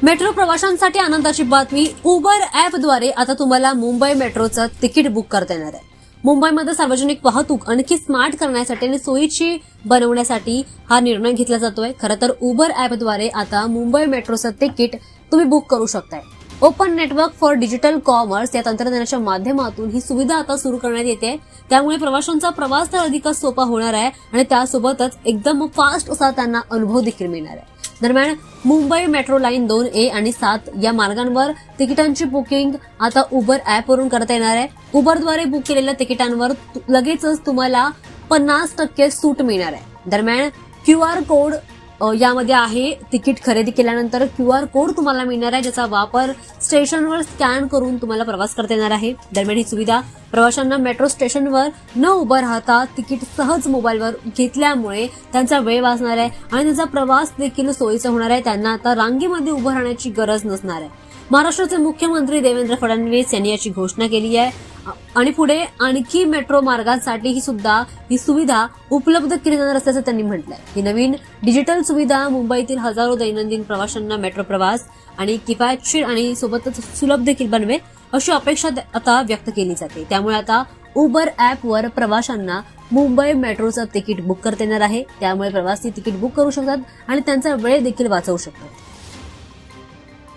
Metro प्रवाशांसाठी आनंदाची बातमी. उबर ॲपद्वारे आता तुम्हाला मुंबई मेट्रोचं तिकीट बुक करता येणार आहे. मुंबईमध्ये सार्वजनिक वाहतूक आणखी स्मार्ट करण्यासाठी आणि सोयीची बनवण्यासाठी हा निर्णय घेतला जातोय. खरं तर उबर ॲपद्वारे आता मुंबई मेट्रोचं तिकीट तुम्ही बुक करू शकताय. Open network for digital commerce या तंत्रज्ञानाच्या माध्यमातून ही सुविधा आता सुरू करण्यात येते. त्यामुळे प्रवाशांचा प्रवास तर अधिकच सोपा होणार आहे आणि त्यासोबतच एकदम फास्ट असा त्यांना अनुभव देखील मिळणार आहे. दरम्यान मुंबई मेट्रो लाईन 2A आणि 7 या मार्गांवर तिकिटांची बुकिंग आता उबर ॲपवरून करता येणार आहे. उबरद्वारे बुक केलेल्या तिकिटांवर लगेचच तुम्हाला 50% सूट मिळणार आहे. दरम्यान QR कोड यामध्ये आहे. तिकीट खरेदी केल्यानंतर QR कोड तुम्हाला मिळणार आहे, ज्याचा वापर स्टेशनवर स्कॅन करून तुम्हाला प्रवास करता येणार आहे. दरम्यान ही सुविधा प्रवाशांना मेट्रो स्टेशनवर न उभं राहता तिकीट सहज मोबाईलवर घेतल्यामुळे त्यांचा वेळ वाचणार आहे आणि त्यांचा प्रवास देखील सोयीचा होणार आहे. त्यांना आता रांगेमध्ये उभं राहण्याची गरज नसणार आहे. महाराष्ट्राचे मुख्यमंत्री देवेंद्र फडणवीस यांनी याची घोषणा केली आहे आणि पुढे आणखी मेट्रो मार्गांसाठी ही सुविधा उपलब्ध केली जाणार असल्याचं त्यांनी म्हटलंय. ही नवीन डिजिटल सुविधा मुंबईतील हजारो दैनंदिन प्रवाशांना मेट्रो प्रवास आणि किफायतशीर आणि सोबतच सुलभ देखील बनवेल अशी अपेक्षा आता व्यक्त केली जाते. त्यामुळे आता उबर ॲपवर प्रवाशांना मुंबई मेट्रोचं तिकीट बुक करता येणार आहे. त्यामुळे प्रवासी तिकीट बुक करू शकतात आणि त्यांचा वेळ देखील वाचवू शकतात.